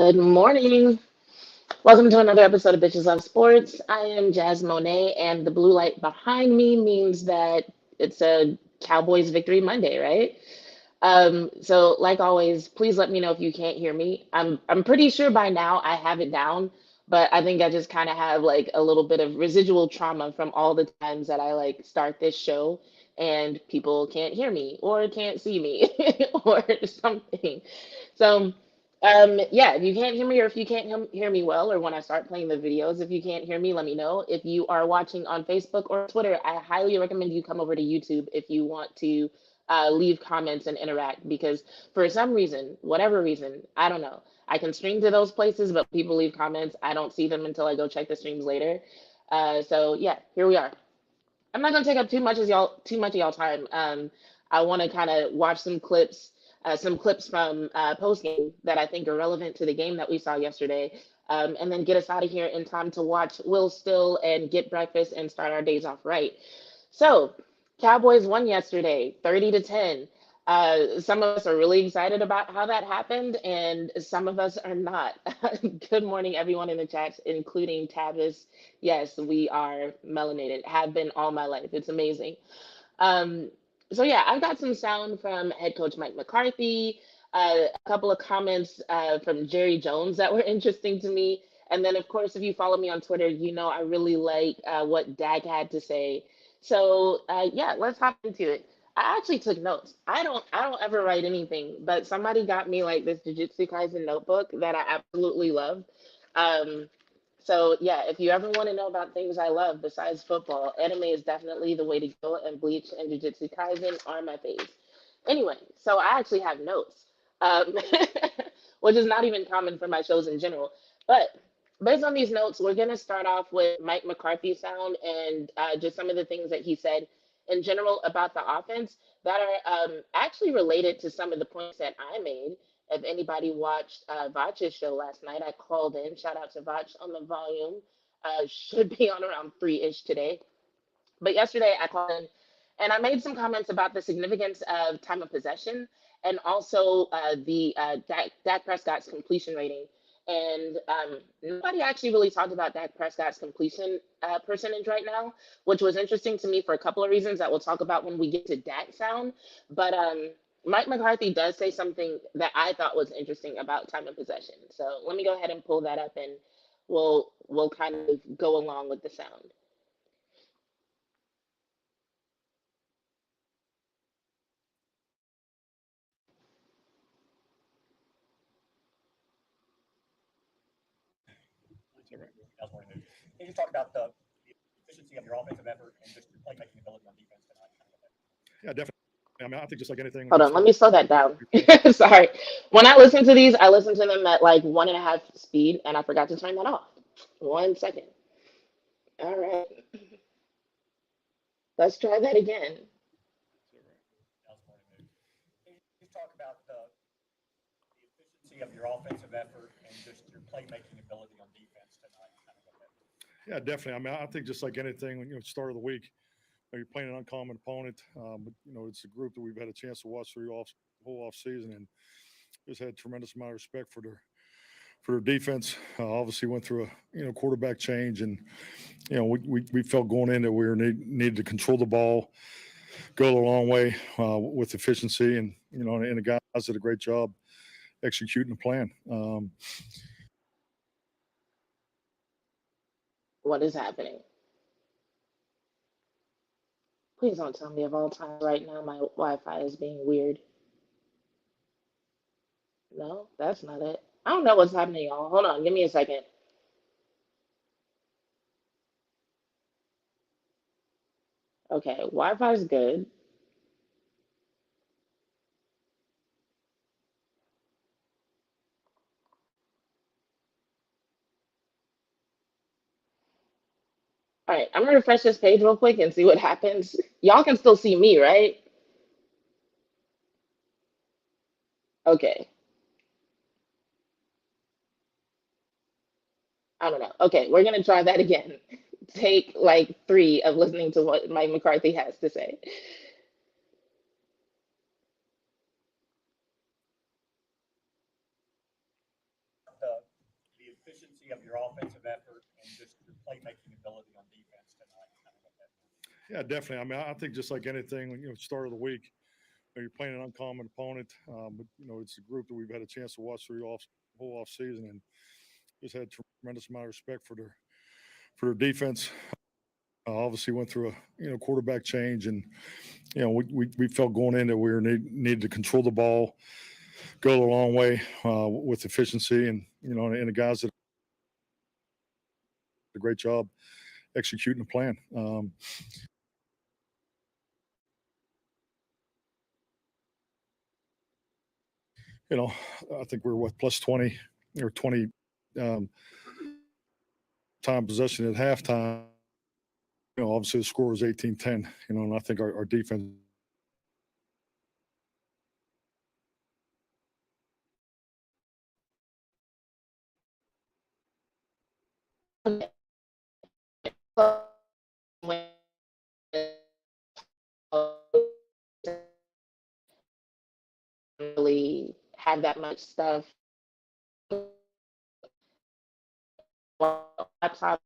Good morning. Welcome to another episode of Bitches Love Sports. I am Jazz Monet, and the blue light behind me means that it's a Cowboys victory Monday, right? So like always, please let me know if you can't hear me. I'm pretty sure by now I have it down, but I think I just kind of have like a little bit of residual trauma from all the times that I like start this show and people can't hear me or can't see me or something. So, yeah, if you can't hear me or if you can't hear me well, or when I start playing the videos, if you can't hear me, let me know. If you are watching on Facebook or Twitter, I highly recommend you come over to YouTube if you want to leave comments and interact because for some reason, whatever reason, I don't know. I can stream to those places, but people leave comments. I don't see them until I go check the streams later. So yeah, here we are. I'm not gonna take up too much of y'all time. I want to kind of watch some clips from postgame that I think are relevant to the game that we saw yesterday, and then get us out of here in time to watch Will Still and get breakfast and start our days off right. So, Cowboys won yesterday, 30-10. Some of us are really excited about how that happened, and some of us are not. Good morning, everyone in the chats, including Tavis. Yes, we are melanated, have been all my life. It's amazing. Um, so yeah, I've got some sound from head coach Mike McCarthy, a couple of comments from Jerry Jones that were interesting to me. And then, of course, if you follow me on Twitter, you know I really like what Dak had to say. So yeah, let's hop into it. I actually took notes. I don't ever write anything, but somebody got me like this Jujutsu Kaisen notebook that I absolutely love. Um, so yeah, if you ever want to know about things I love besides football, anime is definitely the way to go, and Bleach and Jujutsu Kaisen are my faves. Anyway, so I actually have notes, um, which is not even common for my shows in general. But based on these notes, we're gonna start off with Mike McCarthy sound and just some of the things that he said in general about the offense that are actually related to some of the points that I made. If anybody watched Vach's show last night, I called in. Shout out to Vach on the volume. Should be on around 3-ish today. But yesterday I called in and I made some comments about the significance of time of possession and also Dak Prescott's completion rating. And nobody actually really talked about Dak Prescott's completion percentage right now, which was interesting to me for a couple of reasons that we'll talk about when we get to Dak sound. But Mike McCarthy does say something that I thought was interesting about time of possession. So let me go ahead and pull that up and we'll kind of go along with the sound. Yeah, definitely. I mean, I think just like anything, when Hold you on, let start me slow that down. your play, Sorry. When I listen to these, I listen to them at like 1.5 speed, and I forgot to turn that off. 1 second. All right, let's try that again. yeah, definitely. I mean, I think just like anything, when start of the week, you're playing an uncommon opponent, but it's a group that we've had a chance to watch through whole off season, and just had tremendous amount of respect for their defense. Obviously, went through a quarterback change, and we felt going in that we needed to control the ball, go a long way with efficiency, and and the guys did a great job executing the plan. What is happening? Please don't tell me of all times right now my Wi-Fi is being weird. No, that's not it. I don't know what's happening, y'all. Hold on, give me a second. Okay, Wi-Fi is good. All right, I'm gonna refresh this page real quick and see what happens. Y'all can still see me, right? Okay. I don't know. Okay, we're gonna try that again. Take like three of listening to what Mike McCarthy has to say. your offensive effort and just your playmaking ability on defense tonight? Kind of what that means. Yeah, definitely. I mean, I think just like anything, start of the week, you're playing an uncommon opponent, but it's a group that we've had a chance to watch through whole off season, and just had tremendous amount of respect for their defense. Obviously went through a quarterback change, and we felt going in that we needed to control the ball, go a long way with efficiency, and and the guys that did a great job executing the plan. I think we're plus 20 or 20 time possession at halftime. Obviously the score was 18-10, and I think our defense. Really have that much stuff. Laptop.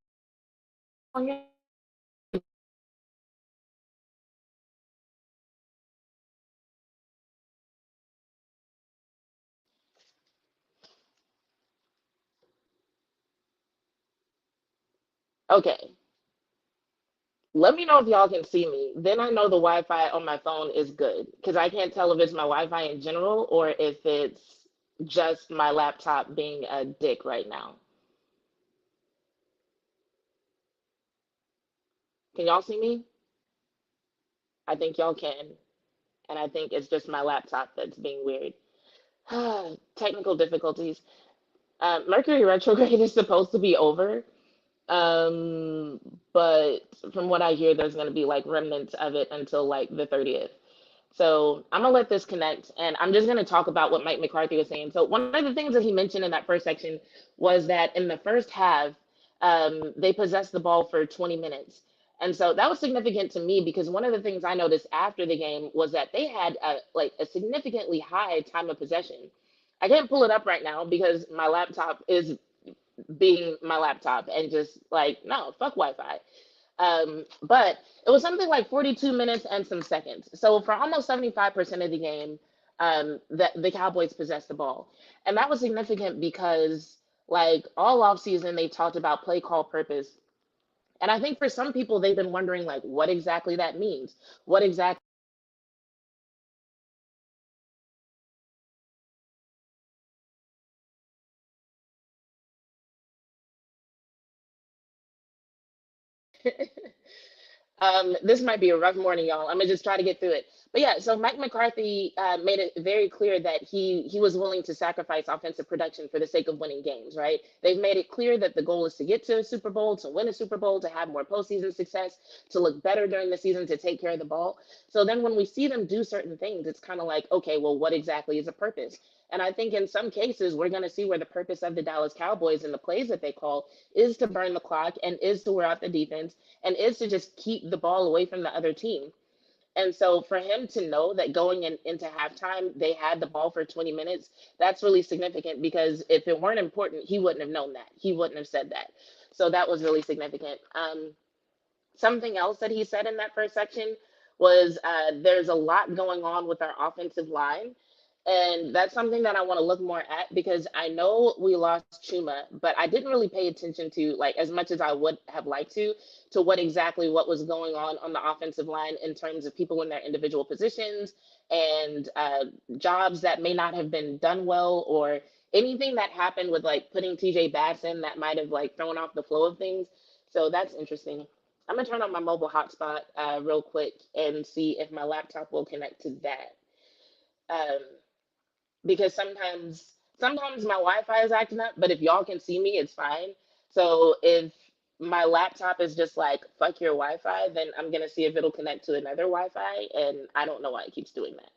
Okay. Let me know if y'all can see me. Then I know the Wi-Fi on my phone is good, because I can't tell if it's my Wi-Fi in general or if it's just my laptop being a dick right now. Can y'all see me? I think y'all can. And I think it's just my laptop that's being weird. Technical difficulties. Mercury retrograde is supposed to be over. But from what I hear, there's going to be like remnants of it until like the 30th. So I'm gonna let this connect, and I'm just gonna talk about what Mike McCarthy was saying. So one of the things that he mentioned in that first section was that in the first half, they possessed the ball for 20 minutes. And so that was significant to me because one of the things I noticed after the game was that they had a significantly high time of possession. I can't pull it up right now because my laptop is being my laptop and just like, no, fuck Wi-Fi. But it was something like 42 minutes and some seconds. So for almost 75% of the game, the Cowboys possessed the ball. And that was significant because like all offseason, they talked about play call purpose. And I think for some people, they've been wondering like what exactly that means. What exactly this might be a rough morning, y'all. I'm gonna just try to get through it. But yeah, so Mike McCarthy made it very clear that he was willing to sacrifice offensive production for the sake of winning games, right? They've made it clear that the goal is to get to a Super Bowl, to win a Super Bowl, to have more postseason success, to look better during the season, to take care of the ball. So then when we see them do certain things, it's kind of like, okay, well, what exactly is a purpose? And I think in some cases, we're going to see where the purpose of the Dallas Cowboys and the plays that they call is to burn the clock and is to wear out the defense and is to just keep the ball away from the other team. And so for him to know that going into halftime, they had the ball for 20 minutes, that's really significant because if it weren't important, he wouldn't have known that. He wouldn't have said that. So that was really significant. Something else that he said in that first section was there's a lot going on with our offensive line. And that's something that I want to look more at because I know we lost Chuma, but I didn't really pay attention to, like, as much as I would have liked to what was going on the offensive line in terms of people in their individual positions and jobs that may not have been done well or anything that happened with like putting TJ Bass in that might have like thrown off the flow of things. So that's interesting. I'm gonna turn on my mobile hotspot real quick and see if my laptop will connect to that. Um, because sometimes my Wi-Fi is acting up, but if y'all can see me, it's fine. So if my laptop is just like fuck your Wi-Fi, then I'm gonna see if it'll connect to another Wi-Fi, and I don't know why it keeps doing that.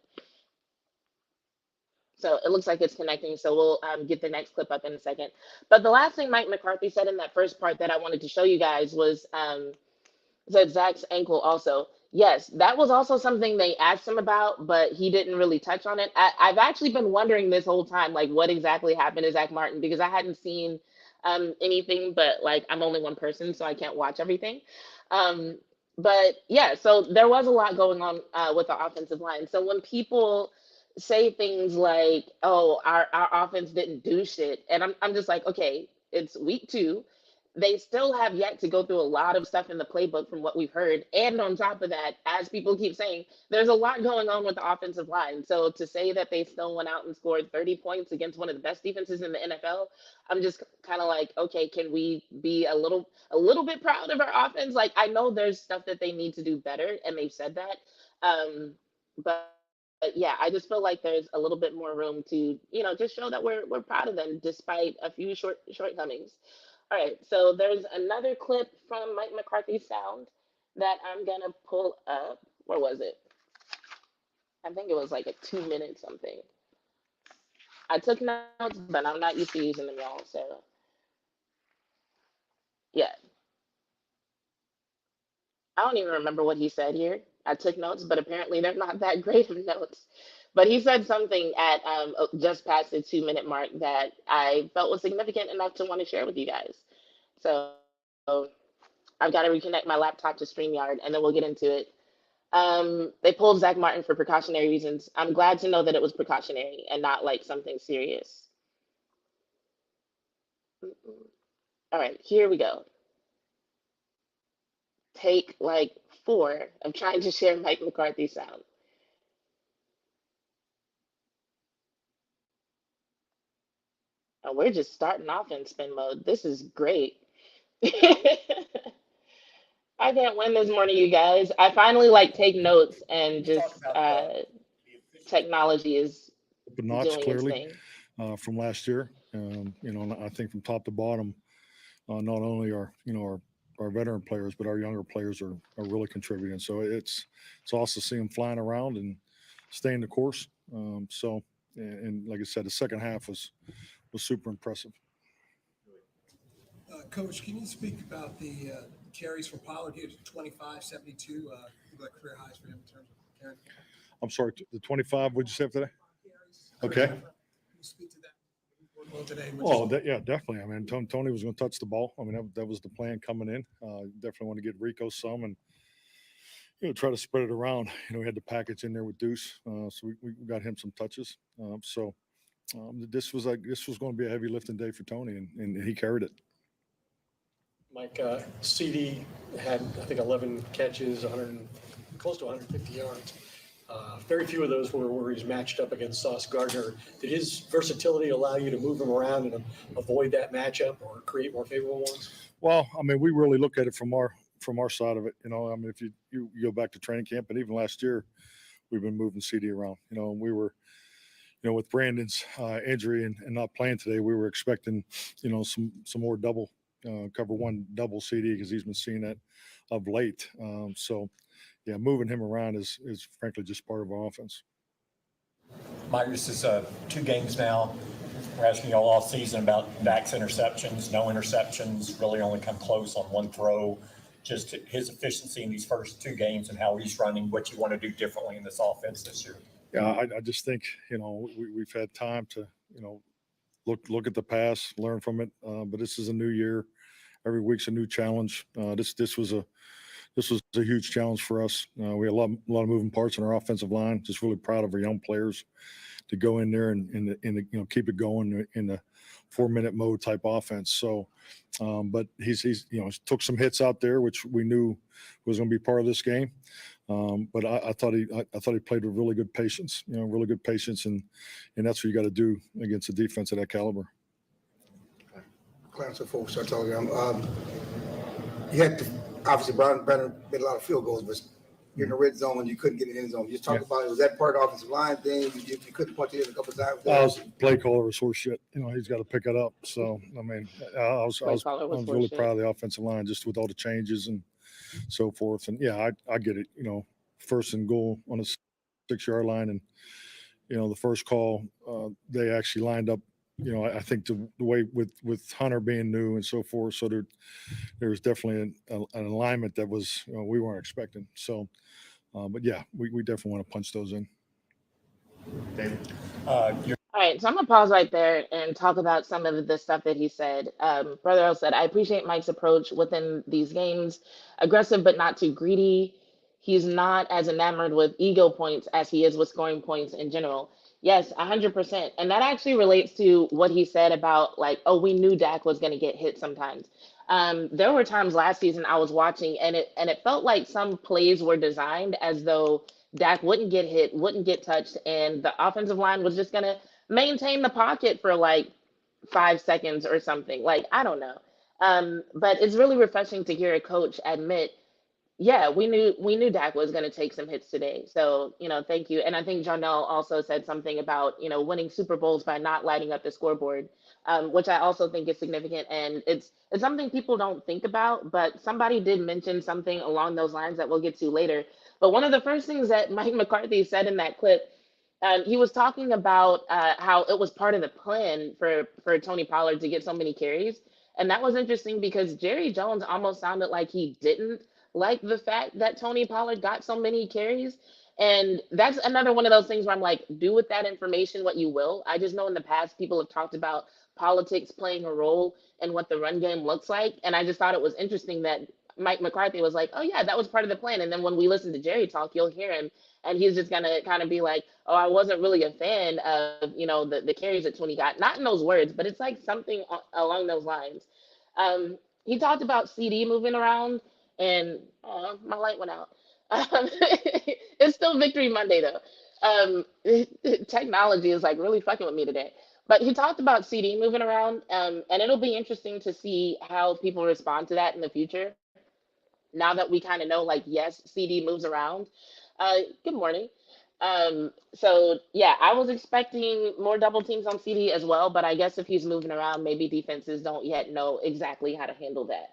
So it looks like it's connecting. So we'll get the next clip up in a second. But the last thing Mike McCarthy said in that first part that I wanted to show you guys was said Zach's ankle also. Yes, that was also something they asked him about, but he didn't really touch on it. I've actually been wondering this whole time, like what exactly happened to Zach Martin because I hadn't seen anything, but like I'm only one person, so I can't watch everything. Um, but yeah, so there was a lot going on with the offensive line. So when people say things like, "Oh, our offense didn't do shit," and I'm just like, okay, it's week 2. They still have yet to go through a lot of stuff in the playbook from what we've heard. And on top of that, as people keep saying, there's a lot going on with the offensive line. So to say that they still went out and scored 30 points against one of the best defenses in the NFL, I'm just kind of like, okay, can we be a little bit proud of our offense? Like I know there's stuff that they need to do better, and they've said that. But yeah, I just feel like there's a little bit more room to, just show that we're proud of them despite a few shortcomings. All right, so there's another clip from Mike McCarthy's sound that I'm gonna pull up. Where was it? I think it was like a 2 minute something. I took notes, but I'm not used to using them, y'all. So yeah, I don't even remember what he said here. I took notes, but apparently they're not that great of notes. But he said something at just past the 2 minute mark that I felt was significant enough to want to share with you guys. So I've got to reconnect my laptop to StreamYard, and then we'll get into it. They pulled Zach Martin for precautionary reasons. I'm glad to know that it was precautionary and not like something serious. All right, here we go. Take like 4 of trying to share Mike McCarthy sound. Oh, we're just starting off in spin mode. This is great. I can't win this morning, you guys. I finally like take notes and Let's talk just about the efficiency. technology is Up a notch doing its clearly thing. from last year. And I think from top to bottom, not only our veteran players, but our younger players are really contributing. So it's awesome to see them flying around and staying the course. And like I said, the second half was super impressive. Coach, can you speak about the carries for Pollard here to 25, 72, like career highs for him in terms of carrying? I'm sorry, the 25. What'd you say for that? Carries. Okay. Can you speak to that? Workload today, Oh, yeah, definitely. I mean, Tony was going to touch the ball. I mean, that was the plan coming in. Definitely want to get Rico some and try to spread it around. We had the package in there with Deuce, so we got him some touches. This was going to be a heavy lifting day for Tony, and he carried it. Mike, CD had, I think, 11 catches, close to 150 yards. Very few of those were where he's matched up against Sauce Gardner. Did his versatility allow you to move him around and avoid that matchup or create more favorable ones? Well, I mean, we really look at it from our side of it. I mean, if you go back to training camp, and even last year, we've been moving CD around. And we were, with Brandon's injury and not playing today, we were expecting, some more double. Cover one double CD because he's been seeing that of late. Yeah, moving him around is frankly just part of our offense. Mike, this is 2 games now. We're asking you all season about Dak's interceptions. No interceptions, really only come close on one throw. Just his efficiency in these first 2 games and how he's running, what you want to do differently in this offense this year. Yeah, I just think, we've had time to, look at the past, learn from it. But this is a new year. Every week's a new challenge. This was a huge challenge for us. We had a lot of moving parts in our offensive line. Just really proud of our young players to go in there and keep it going in the 4-minute mode type offense. So, but he's took some hits out there, which we knew was going to be part of this game. But I thought he played with really good patience. Really good patience, and that's what you got to do against a defense of that caliber. Clarence, before we start talking, you had to, obviously, Brandon made a lot of field goals, but you're in the red zone and you couldn't get in the end zone. You just talk about it. Was that part of the offensive line thing? You couldn't punch it in a couple of times? Play caller was horse shit. He's got to pick it up. So, I mean, I was really proud of the offensive line just with all the changes and so forth. And, yeah, I get it. First and goal on the 6-yard line. And, the first call, they actually lined up. I think the way with Hunter being new and so forth, so there was definitely an alignment that was we weren't expecting. So, but yeah, we definitely want to punch those in. David, All right, right, so I'm gonna pause right there and talk about some of the stuff that he said. Brother Earl said, I appreciate Mike's approach within these games, aggressive but not too greedy. He's not as enamored with ego points as he is with scoring points in general. Yes, 100%. And that actually relates to what he said about like, oh, we knew Dak was gonna get hit sometimes. There were times last season I was watching and it felt like some plays were designed as though Dak wouldn't get hit, wouldn't get touched, and the offensive line was just gonna maintain the pocket for like 5 seconds or something. Like, I don't know. But it's really refreshing to hear a coach admit, yeah, we knew Dak was going to take some hits today. So, thank you. And I think Jarnell also said something about, winning Super Bowls by not lighting up the scoreboard, which I also think is significant. And it's something people don't think about, but somebody did mention something along those lines that we'll get to later. But one of the first things that Mike McCarthy said in that clip, he was talking about how it was part of the plan for Tony Pollard to get so many carries. And that was interesting because Jerry Jones almost sounded like he didn't like the fact that Tony Pollard got so many carries. And that's another one of those things where I'm like, do with that information what you will. I just know in the past people have talked about politics playing a role in what the run game looks like. And I just thought it was interesting that Mike McCarthy was like, oh, yeah, that was part of the plan. And then when we listen to Jerry talk, you'll hear him and he's just going to kind of be like, oh, I wasn't really a fan of, the carries that Tony got. Not in those words, but it's like something along those lines. He talked about CD moving around and my light went out. It's still Victory Monday though. Technology is like really fucking with me today. But he talked about CD moving around, and it'll be interesting to see how people respond to that in the future. Now that we kind of know, like, yes, CD moves around. Good morning. So yeah, I was expecting more double teams on CD as well, but I guess if he's moving around, maybe defenses don't yet know exactly how to handle that.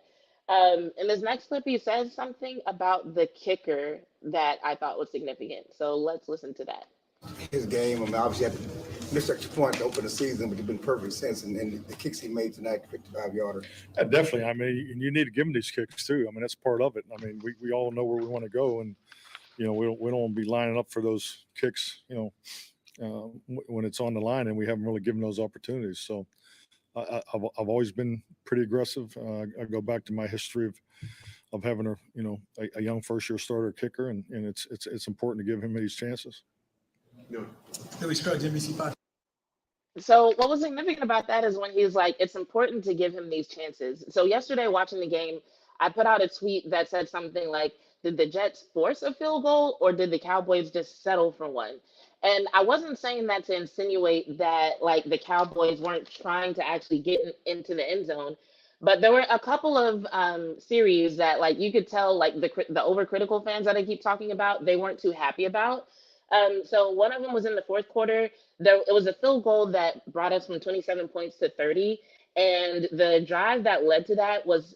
In this next clip, he says something about the kicker that I thought was significant. So let's listen to that. His game, I mean, obviously had to miss extra point to open the season, but he's been perfect since. And the kicks he made tonight, 55-yarder. Yeah, definitely. I mean, and you need to give them these kicks too. I mean, that's part of it. I mean, we all know where we want to go, and we don't want to be lining up for those kicks. When it's on the line, and we haven't really given those opportunities. So I've always been pretty aggressive. I go back to my history of having a young first year starter kicker, and it's important to give him these chances. So what was significant about that is when he's like, it's important to give him these chances. So yesterday watching the game, I put out a tweet that said something like, did the Jets force a field goal or did the Cowboys just settle for one? And I wasn't saying that to insinuate that like the Cowboys weren't trying to actually get into the end zone, but there were a couple of series that like you could tell like the overcritical fans that I keep talking about, they weren't too happy about. So one of them was in the fourth quarter. It was a field goal that brought us from 27 points to 30. And the drive that led to that was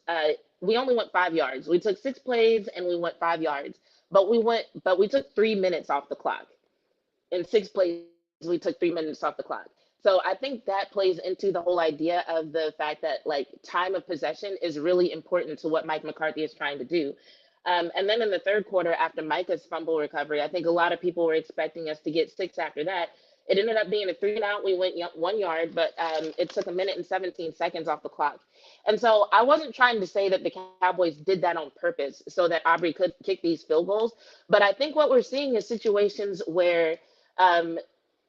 we only went 5 yards. We took 6 plays and we went 5 yards. But we took 3 minutes off the clock. In 6 plays, we took 3 minutes off the clock. So I think that plays into the whole idea of the fact that like time of possession is really important to what Mike McCarthy is trying to do. And then in the third quarter, after Micah's fumble recovery, I think a lot of people were expecting us to get 6 after that. It ended up being a 3 and out. We went 1 yard, but it took 1 minute and 17 seconds off the clock. And so I wasn't trying to say that the Cowboys did that on purpose so that Aubrey could kick these field goals. But I think what we're seeing is situations where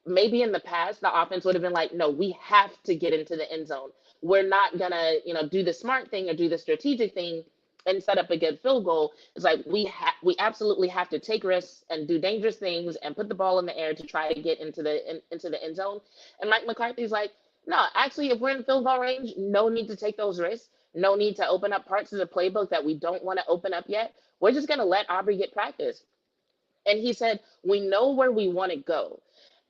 maybe in the past, the offense would have been like, no, we have to get into the end zone. We're not going to, do the smart thing or do the strategic thing and set up a good field goal. It's like we absolutely have to take risks and do dangerous things and put the ball in the air to try to get into the end zone. And Mike McCarthy's like, no, actually, if we're in field goal range, no need to take those risks. No need to open up parts of the playbook that we don't want to open up yet. We're just going to let Aubrey get practice. And he said, we know where we want to go.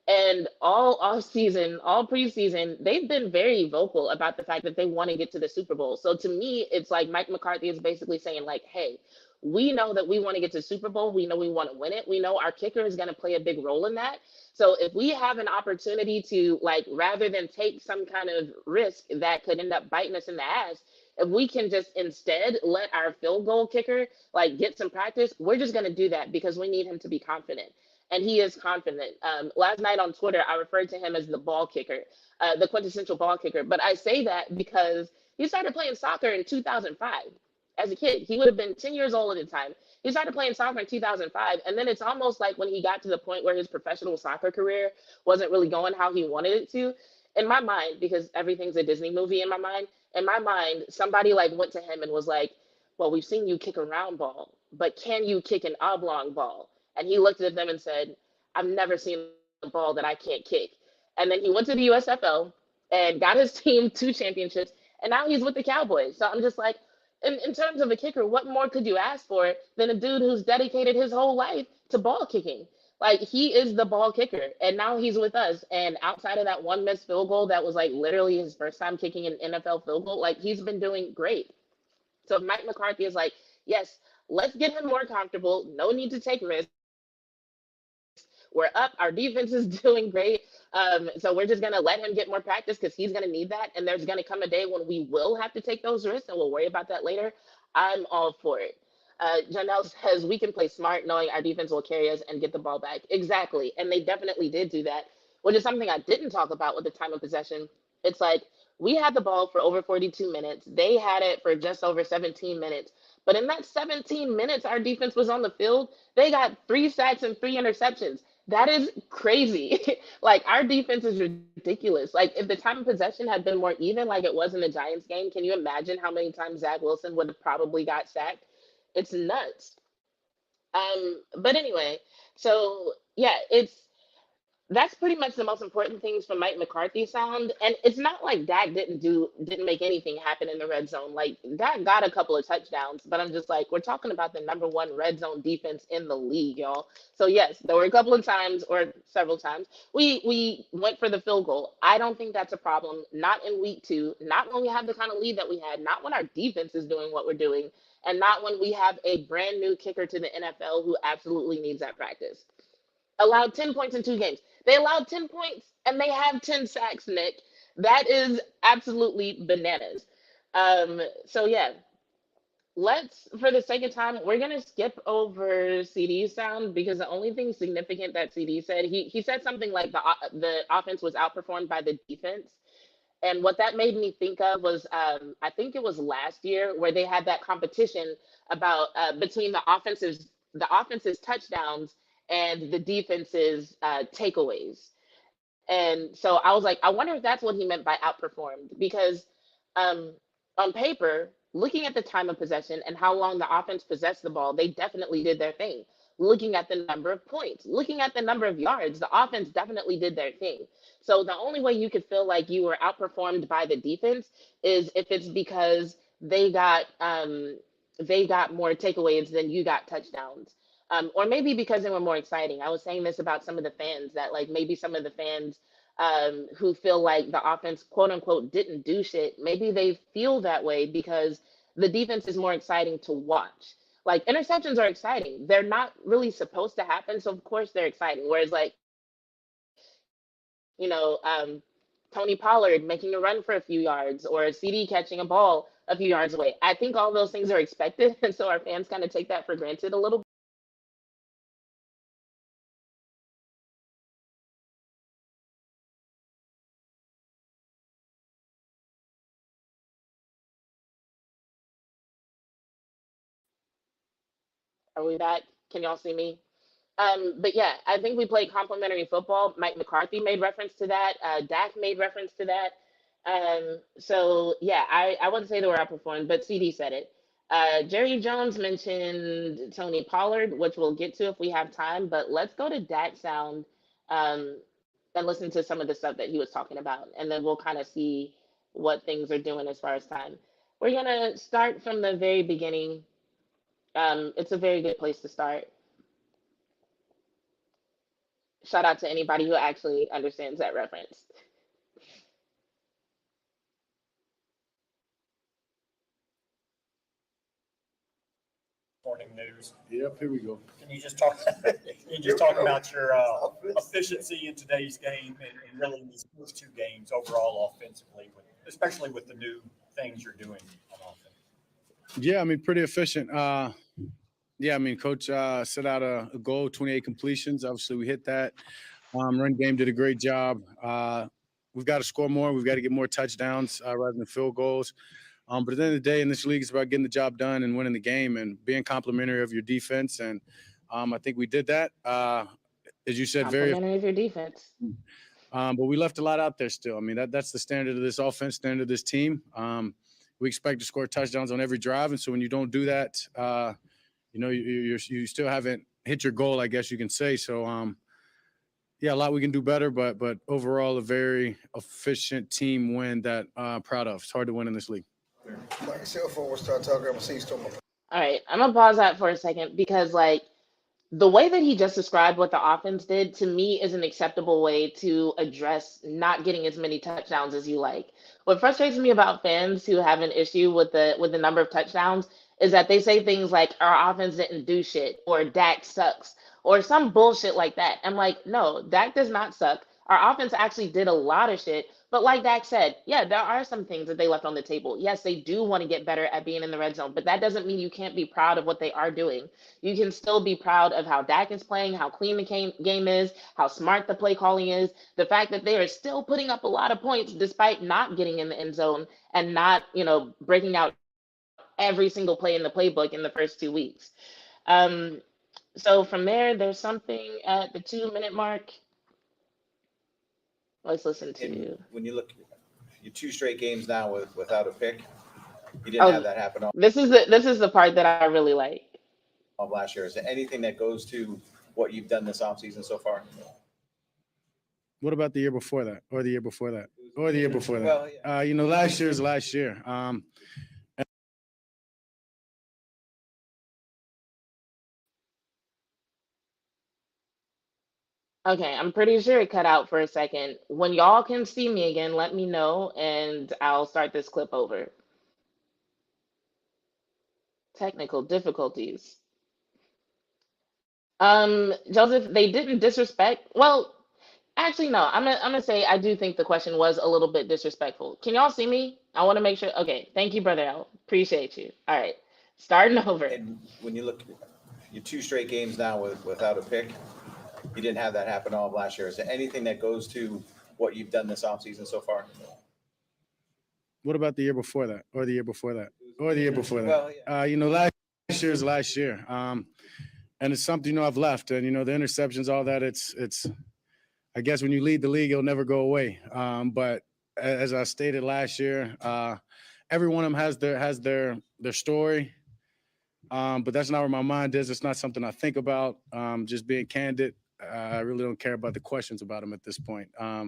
And all off season, all preseason, they've been very vocal about the fact that they want to get to the Super Bowl. So to me, it's like Mike McCarthy is basically saying like, hey, we know that we want to get to the Super Bowl. We know we want to win it. We know our kicker is going to play a big role in that. So if we have an opportunity to like, rather than take some kind of risk that could end up biting us in the ass, if we can just instead let our field goal kicker like get some practice, we're just going to do that because we need him to be confident. and he is confident. Last night on Twitter, I referred to him as the ball kicker, the quintessential ball kicker. But I say that because he started playing soccer in 2005 as a kid. He would have been 10 years old at the time. He started playing soccer in 2005. And then it's almost like when he got to the point where his professional soccer career wasn't really going how he wanted it to. In my mind, because everything's a Disney movie in my mind, somebody like went to him and was like, well, we've seen you kick a round ball, but can you kick an oblong ball? And he looked at them and said, I've never seen a ball that I can't kick. And then he went to the USFL and got his team 2 championships. And now he's with the Cowboys. So I'm just like, in terms of a kicker, what more could you ask for than a dude who's dedicated his whole life to ball kicking? Like, he is the ball kicker, and now he's with us. And outside of that one missed field goal that was like literally his first time kicking an NFL field goal, like, he's been doing great. So if Mike McCarthy is like, yes, let's get him more comfortable, no need to take risks. We're up, our defense is doing great. So we're just gonna let him get more practice because he's gonna need that. And there's gonna come a day when we will have to take those risks, and we'll worry about that later. I'm all for it. Janelle says we can play smart knowing our defense will carry us and get the ball back. Exactly. And they definitely did do that, which is something I didn't talk about with the time of possession. It's like we had the ball for over 42 minutes. They had it for just over 17 minutes. But in that 17 minutes, our defense was on the field. They got 3 sacks and 3 interceptions. That is crazy. Like, our defense is ridiculous. Like, if the time of possession had been more even, like it was in the Giants game, can you imagine how many times Zach Wilson would have probably got sacked? It's nuts. But anyway, so yeah, that's pretty much the most important things from Mike McCarthy sound. And it's not like Dak didn't make anything happen in the red zone. Like, Dak got a couple of touchdowns, but I'm just like, we're talking about the #1 red zone defense in the league, y'all. So yes, there were a couple of times or several times we went for the field goal. I don't think that's a problem. Not in week 2, not when we have the kind of lead that we had, not when our defense is doing what we're doing, and not when we have a brand new kicker to the NFL who absolutely needs that practice. Allowed 10 points in 2 games. They allowed 10 points and they have 10 sacks, Nick. That is absolutely bananas. So yeah, for the sake of time, we're gonna skip over CD's sound because the only thing significant that CD said, he said something like the offense was outperformed by the defense. And what that made me think of was, I think it was last year where they had that competition about between the offense's touchdowns and the defense's takeaways. And so I was like, I wonder if that's what he meant by outperformed, because on paper, looking at the time of possession and how long the offense possessed the ball, they definitely did their thing. Looking at the number of points, looking at the number of yards, the offense definitely did their thing. So the only way you could feel like you were outperformed by the defense is if it's because they got more takeaways than you got touchdowns. Or maybe because they were more exciting. I was saying this about some of the fans, that like maybe some of the fans who feel like the offense, quote unquote, didn't do shit, maybe they feel that way because the defense is more exciting to watch. Like, interceptions are exciting. They're not really supposed to happen, so of course they're exciting. Whereas, like, you know, Tony Pollard making a run for a few yards, or a CD catching a ball a few yards away, I think all those things are expected, and so our fans kind of take that for granted a little bit. Are we back? Can y'all see me? But yeah, I think we played complimentary football. Mike McCarthy made reference to that. Dak made reference to that. So yeah, I wouldn't say they were outperformed, but CD said it. Jerry Jones mentioned Tony Pollard, which we'll get to if we have time, but let's go to Dak sound and listen to some of the stuff that he was talking about, and then we'll kind of see what things are doing as far as time. We're gonna start from the very beginning. It's a very good place to start. Shout out to anybody who actually understands that reference. Morning news. Yep, here we go. Can you just talk, about your efficiency in today's game and really in these first 2 games overall offensively, especially with the new things you're doing on offense? Yeah, I mean, pretty efficient. Yeah, I mean, Coach set out a goal, 28 completions. Obviously, we hit that. Run game did a great job. We've got to score more. We've got to get more touchdowns rather than field goals. But at the end of the day, in this league, it's about getting the job done and winning the game and being complimentary of your defense. And I think we did that. As you said, very. Complimentary of your defense. But we left a lot out there still. I mean, that's the standard of this offense, standard of this team. We expect to score touchdowns on every drive. And so when you don't do that, you still haven't hit your goal, I guess you can say. So, yeah, a lot we can do better, but overall a very efficient team win that I'm proud of. It's hard to win in this league. Mike, cell phone will start talking. I'm gonna see you still. All right, I'm gonna pause that for a second because the way that he just described what the offense did to me is an acceptable way to address not getting as many touchdowns as you like. What frustrates me about fans who have an issue with the number of touchdowns is that they say things like our offense didn't do shit or Dak sucks or some bullshit like that. I'm like, no, Dak does not suck. Our offense actually did a lot of shit. But like Dak said, yeah, there are some things that they left on the table. Yes, they do want to get better at being in the red zone, but that doesn't mean you can't be proud of what they are doing. You can still be proud of how Dak is playing, how clean the game is, how smart the play calling is, the fact that they are still putting up a lot of points despite not getting in the end zone and not, breaking out every single play in the playbook in the first 2 weeks. So from there's something at the 2-minute mark. Let's listen to you. When you look, your 2 straight games now without a pick, you didn't have that happen all This is the part that I really like. last year. Is there anything that goes to what you've done this offseason so far? What about the year before that, or the year before that, or the year before that? Well, yeah. Last year is last year. Okay, I'm pretty sure it cut out for a second. When y'all can see me again, let me know and I'll start this clip over. Technical difficulties. Joseph, they didn't disrespect. Well, actually, no. I'm gonna say I do think the question was a little bit disrespectful. Can y'all see me? I want to make sure. Okay, thank you, brother L. Appreciate you. All right, starting over. And when you look, your 2 straight games now without a pick, you didn't have that happen all of last year. Is there anything that goes to what you've done this offseason so far? What about the year before that, or the year before that, or the year before that? Well, yeah. Last year is last year. And it's something, I've left. And, the interceptions, all that, it's I guess when you lead the league, it'll never go away. But as I stated last year, every one of them has their story. But that's not where my mind is. It's not something I think about. Just being candid, I really don't care about the questions about them at this point. I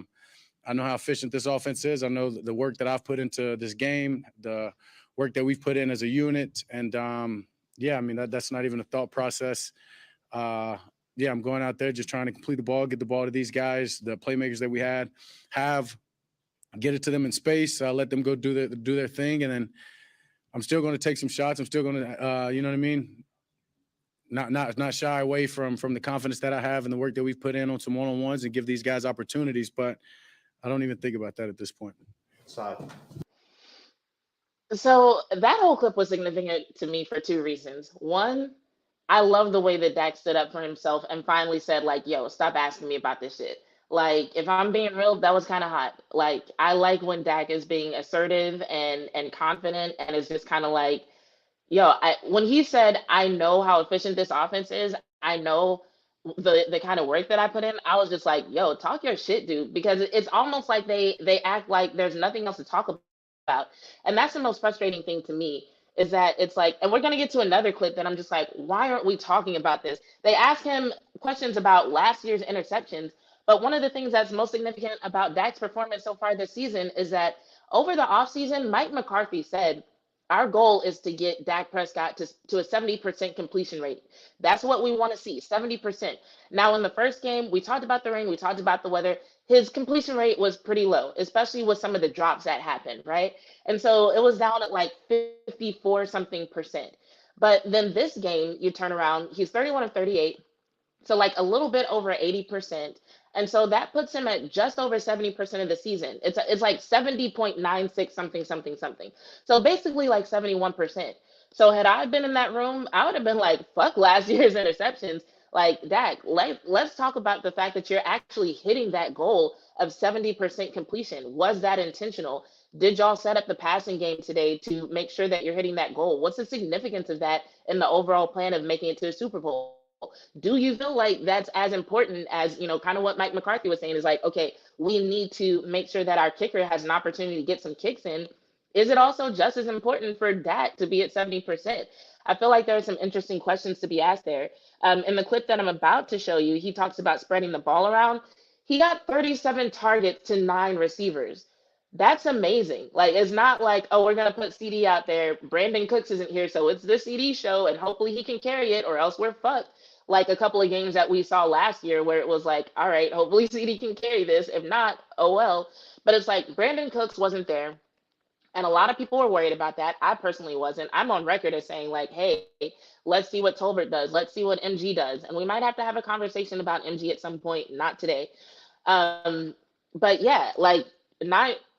know how efficient this offense is. I know the work that I've put into this game, the work that we've put in as a unit. And, that's not even a thought process. I'm going out there just trying to complete the ball, get the ball to these guys, the playmakers that we get it to them in space, let them go do their thing. And then I'm still going to take some shots. I'm still going to, not shy away from the confidence that I have and the work that we've put in on some one-on-ones and give these guys opportunities. But I don't even think about that at this point. So that whole clip was significant to me for 2 reasons. One, I love the way that Dak stood up for himself and finally said, yo, stop asking me about this shit. If I'm being real, that was kind of hot. I like when Dak is being assertive and confident and is just kind of when he said, I know how efficient this offense is, I know the kind of work that I put in, I was just yo, talk your shit, dude, because it's almost like they act like there's nothing else to talk about. And that's the most frustrating thing to me is that it's and we're going to get to another clip that I'm just why aren't we talking about this? They asked him questions about last year's interceptions, but one of the things that's most significant about Dak's performance so far this season is that over the offseason, Mike McCarthy said, our goal is to get Dak Prescott to a 70% completion rate. That's what we want to see, 70%. Now, in the first game, we talked about the rain, we talked about the weather. His completion rate was pretty low, especially with some of the drops that happened, right? And so it was down at 54-something%. But then this game, you turn around, he's 31 of 38, so a little bit over 80%. And so that puts him at just over 70% of the season. It's 70.96 something. So basically 71%. So had I been in that room, I would have been like, fuck last year's interceptions. Like, Dak, let's talk about the fact that you're actually hitting that goal of 70% completion. Was that intentional? Did y'all set up the passing game today to make sure that you're hitting that goal? What's the significance of that in the overall plan of making it to the Super Bowl? Do you feel like that's as important as, kind of what Mike McCarthy was saying is like, okay, we need to make sure that our kicker has an opportunity to get some kicks in? Is it also just as important for Dak to be at 70%? I feel like there are some interesting questions to be asked there. In the clip that I'm about to show you, he talks about spreading the ball around. He got 37 targets to 9 receivers. That's amazing. Like, it's not like, oh, we're going to put CD out there. Brandon Cooks isn't here, so it's the CD show, and hopefully he can carry it, or else we're fucked. Like a couple of games that we saw last year where it was like, all right, hopefully CD can carry this. If not, oh well. But it's like Brandon Cooks wasn't there. And a lot of people were worried about that. I personally wasn't. I'm on record as saying, like, hey, let's see what Tolbert does. Let's see what MG does. And we might have to have a conversation about MG at some point, not today. But yeah, like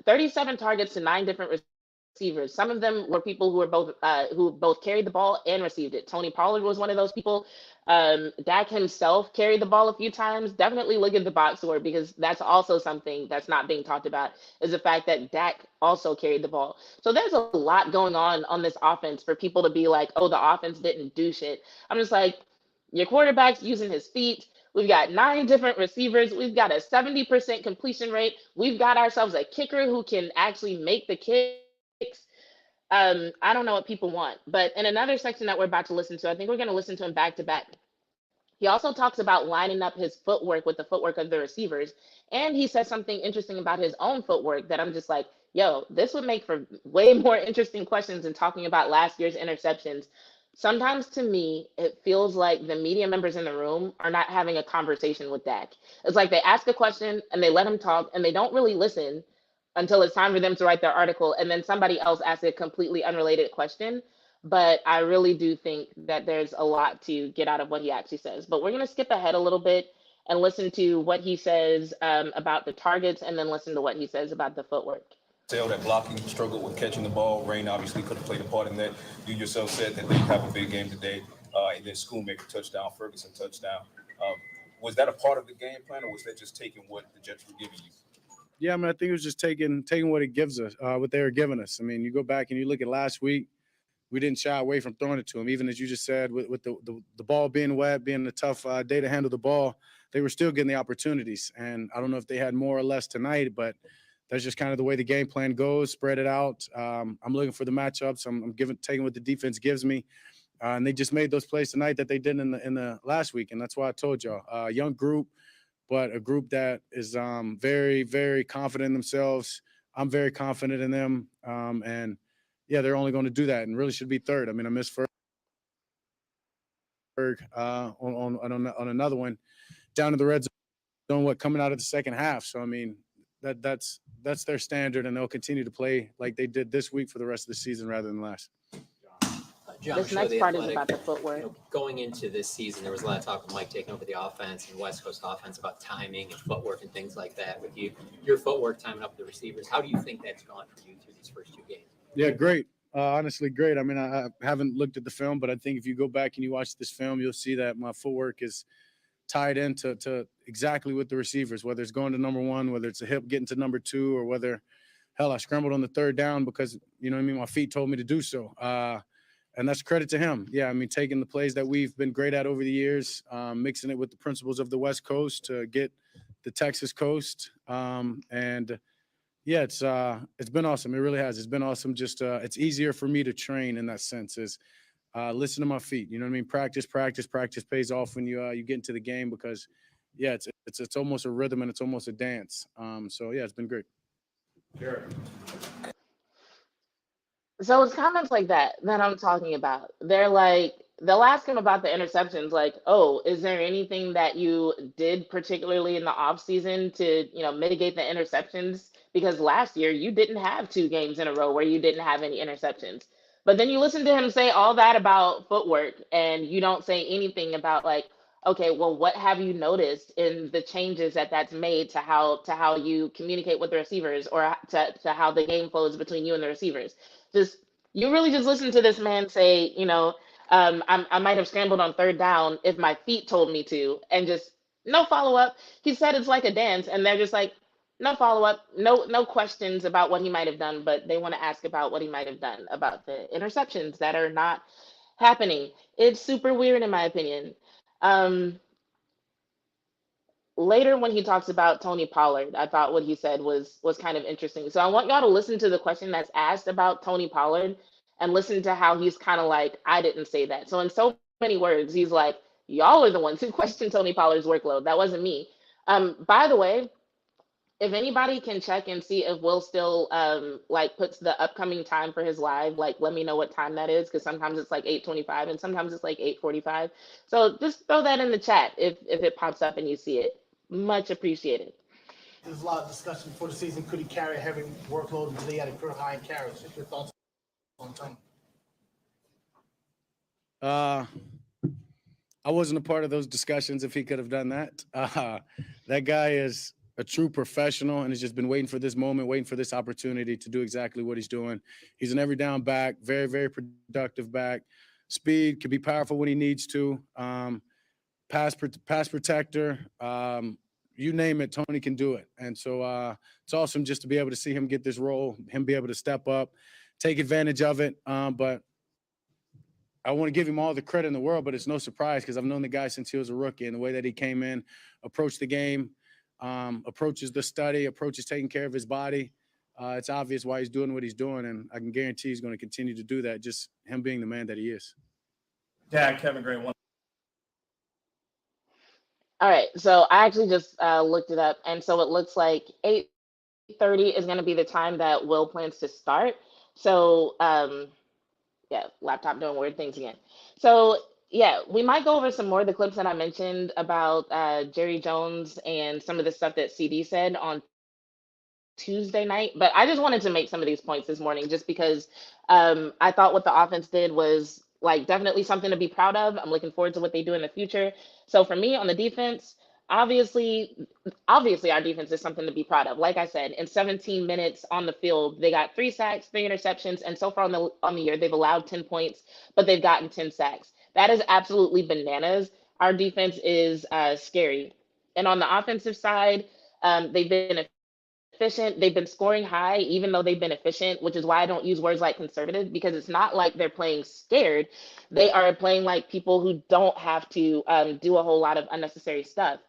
37 targets to 9 different receivers. Some of them were people who both carried the ball and received it. Tony Pollard was one of those people. Dak himself carried the ball a few times. Definitely look at the box score, because that's also something that's not being talked about, is the fact that Dak also carried the ball. So there's a lot going on this offense for people to be like, oh, the offense didn't do shit. I'm just like, your quarterback's using his feet. We've got 9 different receivers. We've got a 70% completion rate. We've got ourselves a kicker who can actually make the kicks. I don't know what people want. But in another section that we're about to listen to, I think we're going to listen to him back to back. He also talks about lining up his footwork with the footwork of the receivers. And he says something interesting about his own footwork that I'm just like, yo, this would make for way more interesting questions than talking about last year's interceptions. Sometimes to me, it feels like the media members in the room are not having a conversation with Dak. It's like they ask a question and they let him talk and they don't really listen until it's time for them to write their article. And then somebody else asks a completely unrelated question. But I really do think that there's a lot to get out of what he actually says. But we're going to skip ahead a little bit and listen to what he says about the targets, and then listen to what he says about the footwork. That blocking struggled with catching the ball. Rain obviously could have played a part in that. You yourself said that they have a big game today, and then Schoonmaker touchdown, Ferguson touchdown. Was that a part of the game plan, or was that just taking what the Jets were giving you? Yeah, I mean, I think it was just taking what it gives us, what they were giving us. I mean, you go back and you look at last week, we didn't shy away from throwing it to them. Even as you just said, with the ball being wet, being a tough day to handle the ball, they were still getting the opportunities. And I don't know if they had more or less tonight, but that's just kind of the way the game plan goes. Spread it out. I'm looking for the matchups. I'm taking what the defense gives me, and they just made those plays tonight that they did in the last week. And that's why I told y'all, a young group, but a group that is very, very confident in themselves. I'm very confident in them, and yeah, they're only going to do that, and really should be third. I mean, I missed Ferg on another one down to the red zone. Coming out of the second half. So I mean, that's their standard, and they'll continue to play like they did this week for the rest of the season rather than last. John, This next part is about the footwork. Going into this season, there was a lot of talk with Mike taking over the offense and West Coast offense about timing and footwork and things like that. With your footwork timing up the receivers, how do you think that's gone for you through these first 2 games? Yeah, great. Honestly, great. I mean, I haven't looked at the film, but I think if you go back and you watch this film, you'll see that my footwork is tied into exactly with the receivers, whether it's going to number 1, whether it's a hip getting to number 2, or whether, hell, I scrambled on the 3rd down because, my feet told me to do so. And that's credit to him. Yeah, I mean, taking the plays that we've been great at over the years, mixing it with the principles of the West Coast to get the Texas coast. And yeah, it's been awesome. It really has. It's been awesome. Just it's easier for me to train in that sense. Is listen to my feet. You know what I mean? Practice pays off when you get into the game, because yeah, it's almost a rhythm and it's almost a dance. So yeah, it's been great. Sure. So it's comments like that I'm talking about. They're like, they'll ask him about the interceptions, like, oh, is there anything that you did particularly in the offseason to, mitigate the interceptions? Because last year you didn't have 2 games in a row where you didn't have any interceptions. But then you listen to him say all that about footwork, and you don't say anything about, like, okay, well, what have you noticed in the changes that's made to how you communicate with the receivers, or to how the game flows between you and the receivers? Just You really just listen to this man say, I might have scrambled on third down if my feet told me to, and just no follow up. He said it's like a dance, and they're just like, no follow up, no questions about what he might have done, but they want to ask about what he might have done about the interceptions that are not happening. It's super weird in my opinion. Um, Later when he talks about Tony Pollard, I thought what he said was kind of interesting. So I want y'all to listen to the question that's asked about Tony Pollard and listen to how he's kind of like, I didn't say that. So in so many words, he's like, y'all are the ones who questioned Tony Pollard's workload. That wasn't me. By the way, if anybody can check and see if Will still like puts the upcoming time for his live, like let me know what time that is, because sometimes it's like 8:25 and sometimes it's like 8:45. So just throw that in the chat if it pops up and you see it. Much appreciated. There's a lot of discussion before the season. Could he carry a heavy workload until he had a career high in carries? What's your thoughts on Tony? I wasn't a part of those discussions if he could have done that. That guy is a true professional and has just been waiting for this moment, waiting for this opportunity to do exactly what he's doing. He's an every down back, very, very productive back. Speed, can be powerful when he needs to. Pass protector, you name it, Tony can do it. And so it's awesome just to be able to see him get this role, him be able to step up, take advantage of it. But I want to give him all the credit in the world, but it's no surprise because I've known the guy since he was a rookie, and the way that he came in, approached the game, approaches the study, approaches taking care of his body. It's obvious why he's doing what he's doing, and I can guarantee he's going to continue to do that, just him being the man that he is. Dak, Kevin Gray, one. All right, so I actually just looked it up, and so it looks like 8:30 is going to be the time that Will plans to start. So, yeah, laptop doing weird things again. So, yeah, we might go over some more of the clips that I mentioned about Jerry Jones and some of the stuff that CD said on Tuesday night, but I just wanted to make some of these points this morning just because I thought what the offense did was like definitely something to be proud of. I'm looking forward to what they do in the future. So for me on the defense, obviously our defense is something to be proud of. Like I said, in 17 minutes on the field, they got 3 sacks, 3 interceptions, and so far on the year they've allowed 10 points, but they've gotten 10 sacks. That is absolutely bananas. Our defense is scary. And on the offensive side, they've been efficient. They've been scoring high, even though they've been efficient, which is why I don't use words like conservative, because it's not like they're playing scared. They are playing like people who don't have to do a whole lot of unnecessary stuff.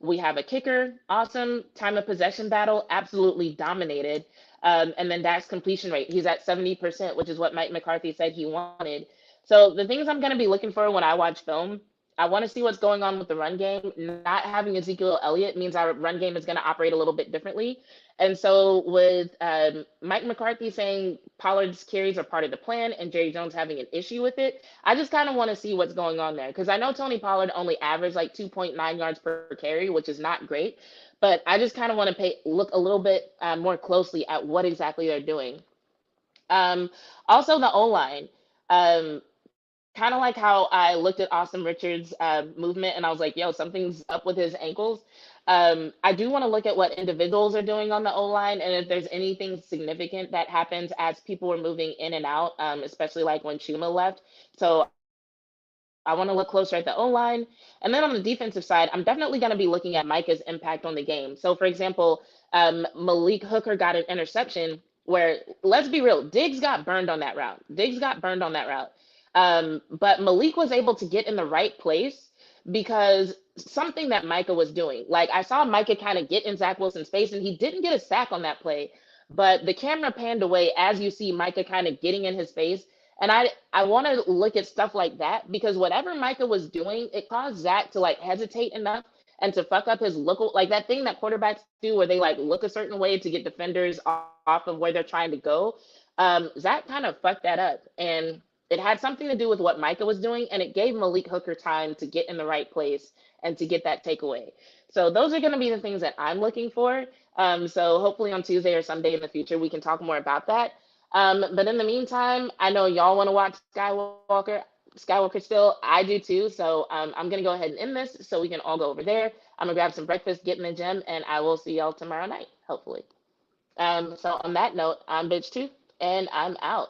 We have a kicker, awesome. Time of possession battle, absolutely dominated. And then Dak's completion rate, he's at 70%, which is what Mike McCarthy said he wanted. So the things I'm going to be looking for when I watch film, I want to see what's going on with the run game. Not having Ezekiel Elliott means our run game is going to operate a little bit differently. And so with Mike McCarthy saying Pollard's carries are part of the plan and Jerry Jones having an issue with it, I just kind of want to see what's going on there. Because I know Tony Pollard only averaged like 2.9 yards per carry, which is not great. But I just kind of want to look a little bit more closely at what exactly they're doing. Also, the O-line. Kind of like how I looked at Austin Richards' movement and I was like, yo, something's up with his ankles. I do want to look at what individuals are doing on the O-line and if there's anything significant that happens as people were moving in and out, especially like when Chuma left. So I want to look closer at the O-line. And then on the defensive side, I'm definitely going to be looking at Micah's impact on the game. So for example, Malik Hooker got an interception where, let's be real, Diggs got burned on that route. But Malik was able to get in the right place because something that Micah was doing. Like I saw Micah kind of get in Zach Wilson's face and he didn't get a sack on that play, but the camera panned away as you see Micah kind of getting in his face. And I want to look at stuff like that because whatever Micah was doing, it caused Zach to like hesitate enough and to fuck up his look, like that thing that quarterbacks do where they like look a certain way to get defenders off of where they're trying to go. Zach kind of fucked that up, and it had something to do with what Micah was doing, and it gave Malik Hooker time to get in the right place and to get that takeaway. So those are going to be the things that I'm looking for. So hopefully on Tuesday or someday in the future, we can talk more about that. But in the meantime, I know y'all want to watch Skywalker still. I do too. So I'm going to go ahead and end this so we can all go over there. I'm going to grab some breakfast, get in the gym, and I will see y'all tomorrow night, hopefully. So on that note, I'm Bitch 2. And I'm out.